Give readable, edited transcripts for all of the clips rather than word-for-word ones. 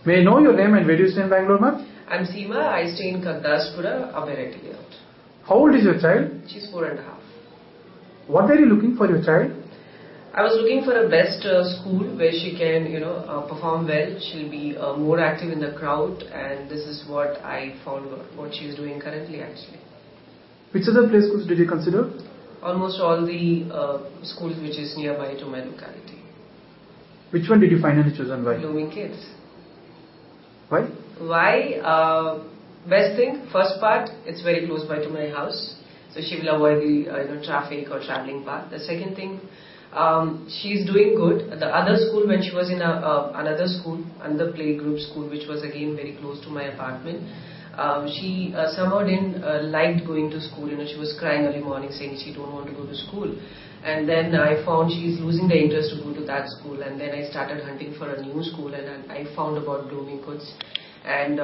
May I know your name and where do you stay in Bangalore, ma'am? I'm Seema. I stay in Kagdaspura, Abereti layout. How old is your child? She's 4.5. What were you looking for your child? I was looking for a best school where she can, perform well. She'll be more active in the crowd, and this is what I found what she's doing currently, actually. Which other play schools did you consider? Almost all the schools which is nearby to my locality. Which one did you finally choose and why? Blooming Kids. Why? Why? Best thing, first part, it's very close by to my house, so she will avoid the traffic or traveling path. The second thing, she's doing good. The other school, when she was in another school, another playgroup school, which was again very close to my apartment, she somehow didn't liked going to school. She was crying early morning saying she don't want to go to school. And then I found she's losing the interest to go to that school, and then I started hunting for a new school, and I found about Blooming Kids, and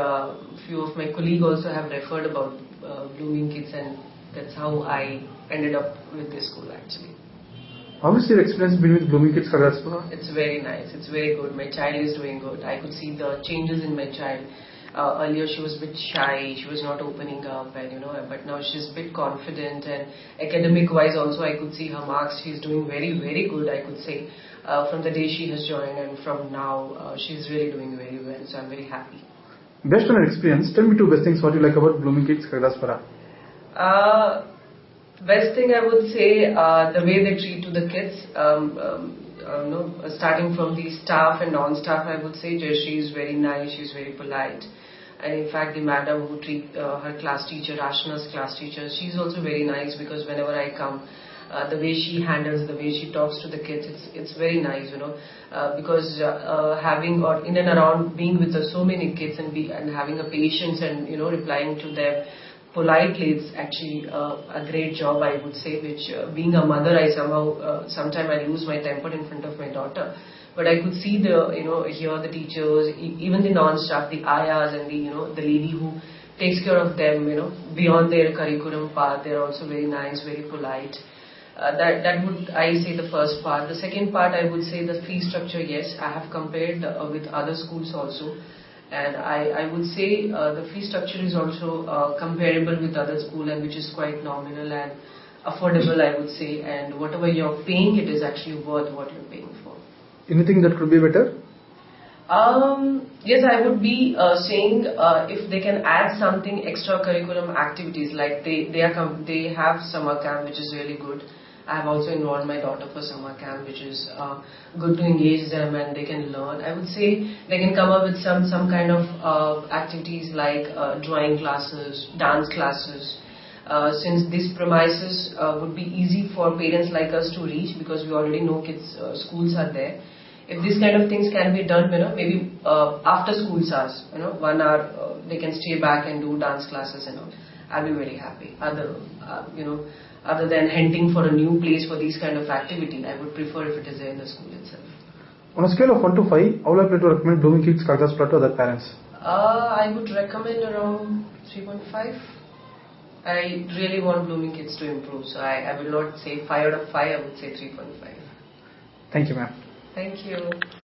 few of my colleagues also have referred about Blooming Kids, and that's how I ended up with this school actually. How is your experience been with Blooming Kids Kagdaspura? It's very nice, it's very good. My child is doing good. I could see the changes in my child. Earlier she was a bit shy, she was not opening up, and but now she's a bit confident, and academic wise also I could see her marks. She's doing very, very good, I could say, from the day she has joined, and from now she's really doing very well, so I'm very happy. Based on your experience, tell me two best things what you like about Blooming Kids Kagdaspura. Best thing I would say, the way they treat to the kids, starting from the staff and non-staff, I would say she is very nice, she's very polite. And in fact, the madam who treat her class teacher, Rashna's class teacher, she's also very nice, because whenever I come, the way she handles, the way she talks to the kids, it's very nice, because having or in and around being with so many kids and having a patience and replying to them politely, it's actually a great job, I would say. Which being a mother, I somehow sometimes I lose my temper in front of my daughter. But I could see here the teachers, even the non-staff, the ayahs, and the lady who takes care of them, beyond their curriculum path, they're also very nice, very polite. That would I say the first part. The second part, I would say the fee structure. Yes, I have compared with other schools also, and I would say the fee structure is also comparable with other school, and which is quite nominal and affordable, I would say. And whatever you're paying, it is actually worth what you're paying for. Anything that could be better? Yes, I would be saying if they can add something extra curriculum activities, like they have summer camp, which is really good. I have also enrolled my daughter for summer camp, which is good to engage them and they can learn. I would say they can come up with some kind of activities like drawing classes, dance classes. Since these premises would be easy for parents like us to reach, because we already know kids schools are there. If these kind of things can be done, maybe after school hours, 1 hour they can stay back and do dance classes and all. I'll be very happy. Other than hunting for a new place for these kind of activity, I would prefer if it is there in the school itself. On a scale of 1 to 5, how would you recommend Blooming Kids Kagdaspura to other parents? I would recommend around 3.5. I really want Blooming Kids to improve, so I will not say 5 out of 5, I would say 3.5. Thank you, ma'am. Thank you.